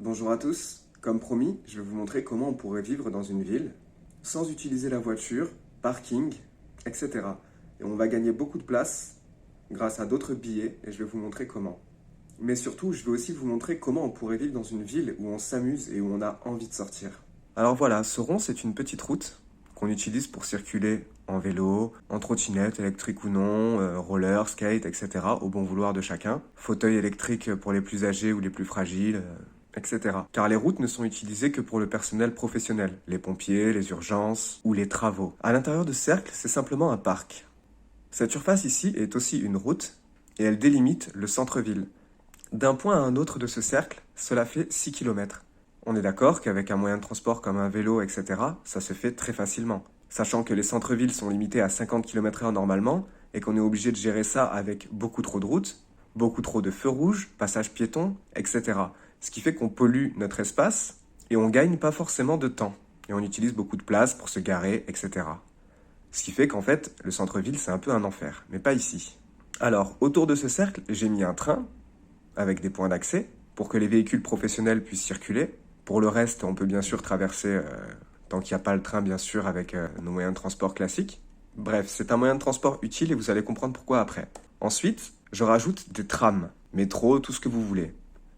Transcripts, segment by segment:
Bonjour à tous, comme promis, je vais vous montrer comment on pourrait vivre dans une ville sans utiliser la voiture, parking, etc. Et on va gagner beaucoup de place grâce à d'autres billets et je vais vous montrer comment. Mais surtout, je vais aussi vous montrer comment on pourrait vivre dans une ville où on s'amuse et où on a envie de sortir. Alors voilà, ce rond, c'est une petite route qu'on utilise pour circuler en vélo, en trottinette, électrique ou non, roller, skate, etc. au bon vouloir de chacun. Fauteuil électrique pour les plus âgés ou les plus fragiles, etc. Car les routes ne sont utilisées que pour le personnel professionnel, les pompiers, les urgences ou les travaux. À l'intérieur de ce cercle, c'est simplement un parc. Cette surface ici est aussi une route et elle délimite le centre-ville. D'un point à un autre de ce cercle, cela fait 6 km. On est d'accord qu'avec un moyen de transport comme un vélo, etc., ça se fait très facilement. Sachant que les centres-villes sont limités à 50 km/h normalement et qu'on est obligé de gérer ça avec beaucoup trop de routes, beaucoup trop de feux rouges, passages piétons, etc. Ce qui fait qu'on pollue notre espace et on gagne pas forcément de temps. Et on utilise beaucoup de place pour se garer, etc. Ce qui fait qu'en fait, le centre-ville, c'est un peu un enfer, mais pas ici. Alors, autour de ce cercle, j'ai mis un train avec des points d'accès pour que les véhicules professionnels puissent circuler. Pour le reste, on peut bien sûr traverser, tant qu'il n'y a pas le train, bien sûr, avec nos moyens de transport classiques. Bref, c'est un moyen de transport utile et vous allez comprendre pourquoi après. Ensuite, je rajoute des trams, métro, tout ce que vous voulez.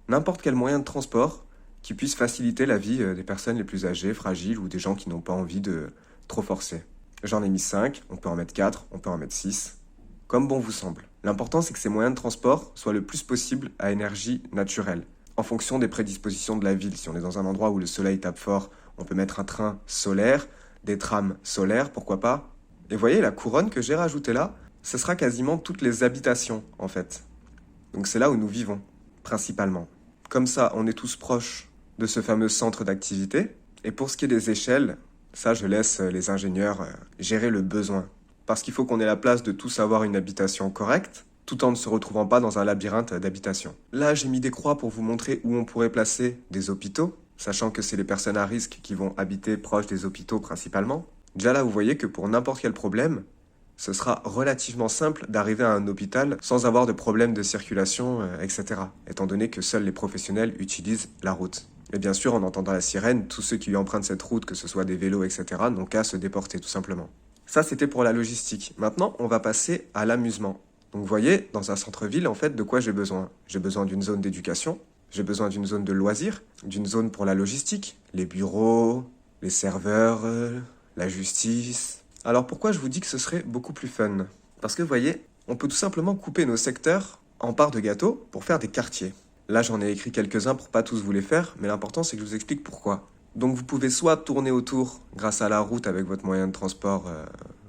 N'importe quel moyen de transport qui puisse faciliter la vie des personnes les plus âgées, fragiles ou des gens qui n'ont pas envie de trop forcer. J'en ai mis 5, on peut en mettre 4, on peut en mettre 6, comme bon vous semble. L'important, c'est que ces moyens de transport soient le plus possible à énergie naturelle, en fonction des prédispositions de la ville. Si on est dans un endroit où le soleil tape fort, on peut mettre un train solaire, des trams solaires, pourquoi pas. Et voyez, la couronne que j'ai rajoutée là, ce sera quasiment toutes les habitations, en fait. Donc c'est là où nous vivons, principalement. Comme ça, on est tous proches de ce fameux centre d'activité. Et pour ce qui est des échelles, ça, je laisse les ingénieurs gérer le besoin. Parce qu'il faut qu'on ait la place de tous avoir une habitation correcte, tout en ne se retrouvant pas dans un labyrinthe d'habitations. Là, j'ai mis des croix pour vous montrer où on pourrait placer des hôpitaux, sachant que c'est les personnes à risque qui vont habiter proches des hôpitaux principalement. Déjà là, vous voyez que pour n'importe quel problème, ce sera relativement simple d'arriver à un hôpital sans avoir de problème de circulation, etc. Étant donné que seuls les professionnels utilisent la route. Et bien sûr, en entendant la sirène, tous ceux qui empruntent cette route, que ce soit des vélos, etc., n'ont qu'à se déporter tout simplement. Ça, c'était pour la logistique. Maintenant, on va passer à l'amusement. Donc vous voyez, dans un centre-ville, en fait, de quoi j'ai besoin? J'ai besoin d'une zone d'éducation, j'ai besoin d'une zone de loisirs, d'une zone pour la logistique, les bureaux, les serveurs, la justice. Alors pourquoi je vous dis que ce serait beaucoup plus fun? Parce que vous voyez, on peut tout simplement couper nos secteurs en parts de gâteau pour faire des quartiers. Là, j'en ai écrit quelques-uns pour pas tous vous les faire, mais l'important c'est que je vous explique pourquoi. Donc vous pouvez soit tourner autour grâce à la route avec votre moyen de transport,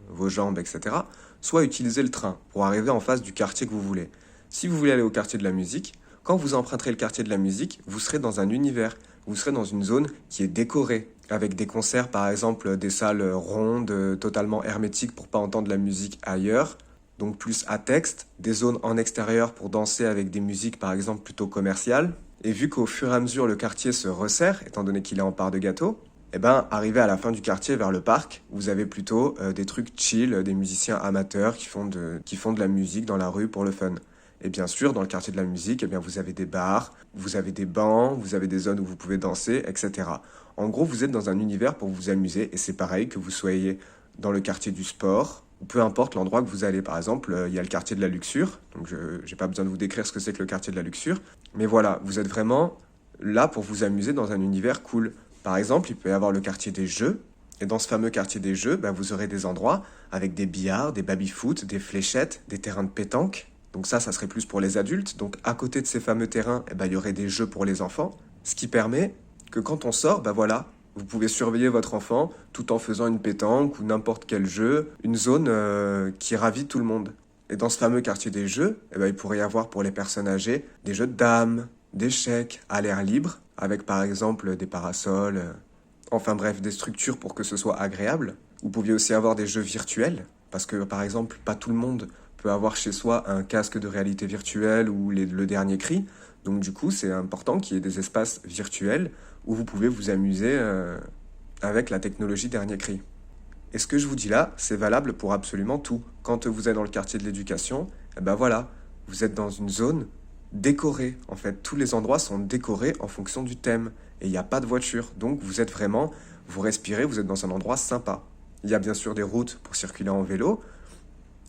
vos jambes, etc. Soit utiliser le train pour arriver en face du quartier que vous voulez. Si vous voulez aller au quartier de la musique, quand vous emprunterez le quartier de la musique, vous serez dans un univers, vous serez dans une zone qui est décorée, avec des concerts par exemple, des salles rondes, totalement hermétiques pour pas entendre la musique ailleurs, donc plus à texte, des zones en extérieur pour danser avec des musiques par exemple plutôt commerciales. Et vu qu'au fur et à mesure le quartier se resserre, étant donné qu'il est en part de gâteau, eh ben, arrivé à la fin du quartier vers le parc, vous avez plutôt des trucs chill, des musiciens amateurs qui font de la musique dans la rue pour le fun. Et bien sûr, dans le quartier de la musique, eh bien, vous avez des bars, vous avez des bancs, vous avez des zones où vous pouvez danser, etc. En gros, vous êtes dans un univers pour vous amuser et c'est pareil que vous soyez dans le quartier du sport, ou peu importe l'endroit que vous allez. Par exemple, il y a le quartier de la luxure, donc je n'ai pas besoin de vous décrire ce que c'est que le quartier de la luxure, mais voilà, vous êtes vraiment là pour vous amuser dans un univers cool. Par exemple, il peut y avoir le quartier des jeux, et dans ce fameux quartier des jeux, ben, vous aurez des endroits avec des billards, des baby-foot, des fléchettes, des terrains de pétanque. Donc ça serait plus pour les adultes. Donc à côté de ces fameux terrains, eh ben, il y aurait des jeux pour les enfants, ce qui permet que quand on sort, ben voilà, vous pouvez surveiller votre enfant tout en faisant une pétanque ou n'importe quel jeu, une zone qui ravit tout le monde. Et dans ce fameux quartier des jeux, eh ben, il pourrait y avoir pour les personnes âgées des jeux de dames, d'échecs à l'air libre, avec par exemple des parasols, enfin bref, des structures pour que ce soit agréable. Vous pouviez aussi avoir des jeux virtuels, parce que par exemple, pas tout le monde peut avoir chez soi un casque de réalité virtuelle ou le dernier cri. Donc du coup, c'est important qu'il y ait des espaces virtuels où vous pouvez vous amuser avec la technologie dernier cri. Et ce que je vous dis là, c'est valable pour absolument tout. Quand vous êtes dans le quartier de l'éducation, eh ben voilà, vous êtes dans une zone décorés. En fait, tous les endroits sont décorés en fonction du thème. Et il n'y a pas de voiture. Donc vous êtes vraiment, vous respirez, vous êtes dans un endroit sympa. Il y a bien sûr des routes pour circuler en vélo,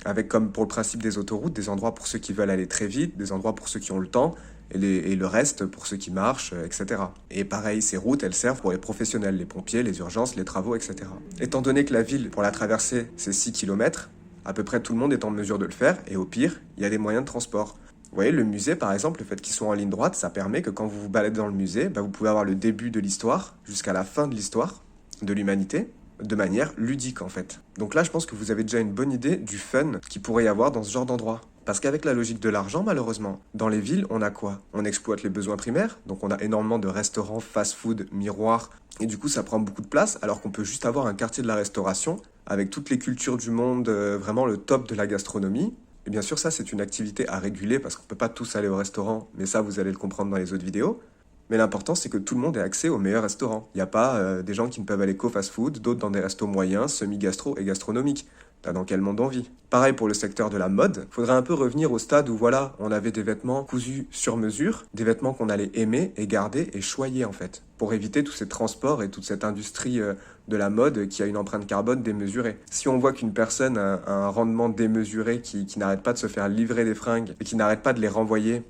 avec comme pour le principe des autoroutes, des endroits pour ceux qui veulent aller très vite, des endroits pour ceux qui ont le temps, et le reste pour ceux qui marchent, etc. Et pareil, ces routes, elles servent pour les professionnels, les pompiers, les urgences, les travaux, etc. Étant donné que la ville, pour la traverser, c'est 6 km, à peu près tout le monde est en mesure de le faire, et au pire, il y a des moyens de transport. Vous voyez, le musée, par exemple, le fait qu'il soit en ligne droite, ça permet que quand vous vous baladez dans le musée, vous pouvez avoir le début de l'histoire jusqu'à la fin de l'histoire de l'humanité, de manière ludique en fait. Donc là, je pense que vous avez déjà une bonne idée du fun qu'il pourrait y avoir dans ce genre d'endroit. Parce qu'avec la logique de l'argent, malheureusement, dans les villes, on a quoi? On exploite les besoins primaires, donc on a énormément de restaurants, fast-food, miroirs, et du coup ça prend beaucoup de place, alors qu'on peut juste avoir un quartier de la restauration, avec toutes les cultures du monde, vraiment le top de la gastronomie. Et bien sûr, ça c'est une activité à réguler, parce qu'on ne peut pas tous aller au restaurant, mais ça vous allez le comprendre dans les autres vidéos. Mais l'important, c'est que tout le monde ait accès aux meilleurs restaurants. Il n'y a pas des gens qui ne peuvent aller qu'au fast-food, d'autres dans des restos moyens, semi-gastro et gastronomiques. T'as dans quel monde on vit? Pareil pour le secteur de la mode. Faudrait un peu revenir au stade où voilà, on avait des vêtements cousus sur mesure, des vêtements qu'on allait aimer et garder et choyer en fait, pour éviter tous ces transports et toute cette industrie de la mode qui a une empreinte carbone démesurée. Si on voit qu'une personne a un rendement démesuré qui n'arrête pas de se faire livrer des fringues et qui n'arrête pas de les renvoyer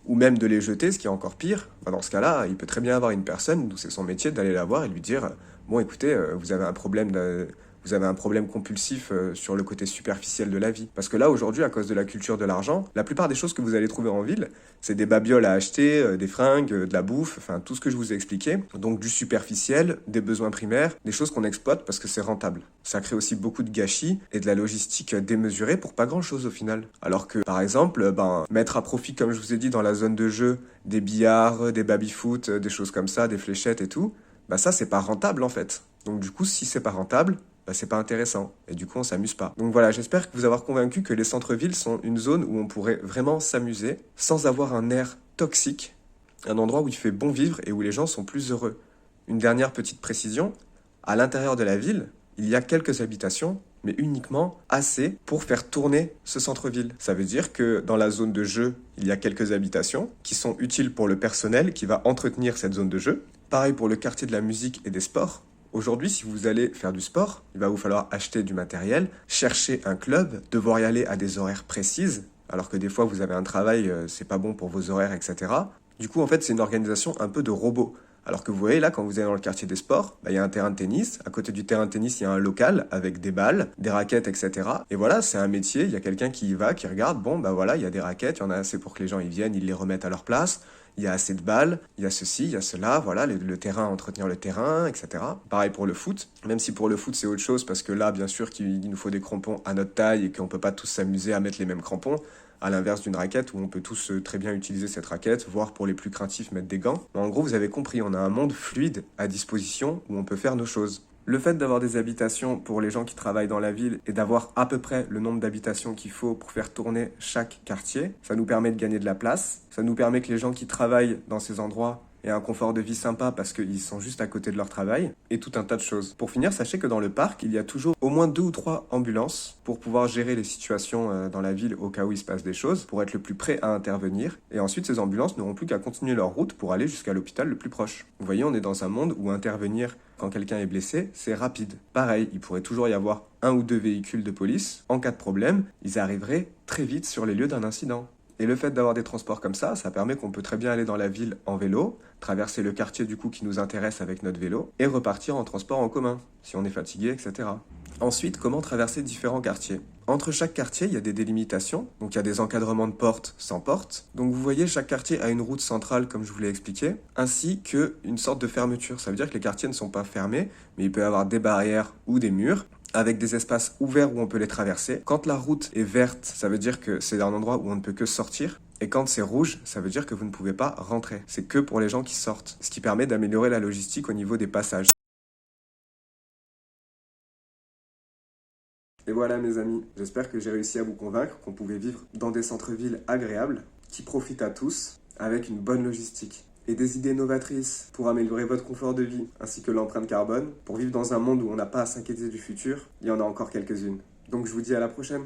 ou même de les jeter, ce qui est encore pire, dans ce cas-là, il peut très bien avoir une personne d'où c'est son métier d'aller la voir et lui dire « Bon, écoutez, vous avez un problème compulsif sur le côté superficiel de la vie. » Parce que là, aujourd'hui, à cause de la culture de l'argent, la plupart des choses que vous allez trouver en ville, c'est des babioles à acheter, des fringues, de la bouffe, enfin tout ce que je vous ai expliqué. Donc du superficiel, des besoins primaires, des choses qu'on exploite parce que c'est rentable. Ça crée aussi beaucoup de gâchis et de la logistique démesurée pour pas grand-chose au final. Alors que, par exemple, mettre à profit, comme je vous ai dit, dans la zone de jeu, des billards, des baby-foot, des choses comme ça, des fléchettes et tout, ça, c'est pas rentable en fait. Donc du coup, si c'est pas rentable, c'est pas intéressant. Et du coup, on s'amuse pas. Donc voilà, j'espère vous avoir convaincu que les centres-villes sont une zone où on pourrait vraiment s'amuser sans avoir un air toxique, un endroit où il fait bon vivre et où les gens sont plus heureux. Une dernière petite précision, à l'intérieur de la ville, il y a quelques habitations, mais uniquement assez pour faire tourner ce centre-ville. Ça veut dire que dans la zone de jeu, il y a quelques habitations qui sont utiles pour le personnel qui va entretenir cette zone de jeu. Pareil pour le quartier de la musique et des sports. Aujourd'hui, si vous allez faire du sport, il va vous falloir acheter du matériel, chercher un club, devoir y aller à des horaires précises, alors que des fois vous avez un travail, c'est pas bon pour vos horaires, etc. Du coup, en fait, c'est une organisation un peu de robot. Alors que vous voyez là, quand vous allez dans le quartier des sports, il y a un terrain de tennis. À côté du terrain de tennis, il y a un local avec des balles, des raquettes, etc. Et voilà, c'est un métier. Il y a quelqu'un qui y va, qui regarde. Bon, voilà, il y a des raquettes, il y en a assez pour que les gens y viennent, ils les remettent à leur place. Il y a assez de balles, il y a ceci, il y a cela, voilà, le terrain, entretenir le terrain, etc. Pareil pour le foot, même si pour le foot c'est autre chose, parce que là, bien sûr qu'il nous faut des crampons à notre taille et qu'on ne peut pas tous s'amuser à mettre les mêmes crampons, à l'inverse d'une raquette où on peut tous très bien utiliser cette raquette, voire pour les plus craintifs mettre des gants. Mais en gros, vous avez compris, on a un monde fluide à disposition où on peut faire nos choses. Le fait d'avoir des habitations pour les gens qui travaillent dans la ville et d'avoir à peu près le nombre d'habitations qu'il faut pour faire tourner chaque quartier, ça nous permet de gagner de la place, ça nous permet que les gens qui travaillent dans ces endroits aient un confort de vie sympa parce qu'ils sont juste à côté de leur travail, et tout un tas de choses. Pour finir, sachez que dans le parc, il y a toujours au moins 2 ou 3 ambulances pour pouvoir gérer les situations dans la ville au cas où il se passe des choses, pour être le plus prêt à intervenir, et ensuite ces ambulances n'auront plus qu'à continuer leur route pour aller jusqu'à l'hôpital le plus proche. Vous voyez, on est dans un monde où intervenir quand quelqu'un est blessé, c'est rapide. Pareil, il pourrait toujours y avoir 1 ou 2 véhicules de police. En cas de problème, ils arriveraient très vite sur les lieux d'un incident. Et le fait d'avoir des transports comme ça permet qu'on peut très bien aller dans la ville en vélo, traverser le quartier du coup qui nous intéresse avec notre vélo, et repartir en transport en commun, si on est fatigué, etc. Ensuite, comment traverser différents quartiers? Entre chaque quartier, il y a des délimitations, donc il y a des encadrements de portes sans porte. Donc vous voyez, chaque quartier a une route centrale, comme je vous l'ai expliqué, ainsi qu'une sorte de fermeture. Ça veut dire que les quartiers ne sont pas fermés, mais il peut y avoir des barrières ou des murs, avec des espaces ouverts où on peut les traverser. Quand la route est verte, ça veut dire que c'est un endroit où on ne peut que sortir. Et quand c'est rouge, ça veut dire que vous ne pouvez pas rentrer. C'est que pour les gens qui sortent, ce qui permet d'améliorer la logistique au niveau des passages. Et voilà mes amis, j'espère que j'ai réussi à vous convaincre qu'on pouvait vivre dans des centres-villes agréables, qui profitent à tous, avec une bonne logistique. Et des idées novatrices pour améliorer votre confort de vie, ainsi que l'empreinte carbone, pour vivre dans un monde où on n'a pas à s'inquiéter du futur, il y en a encore quelques-unes. Donc je vous dis à la prochaine.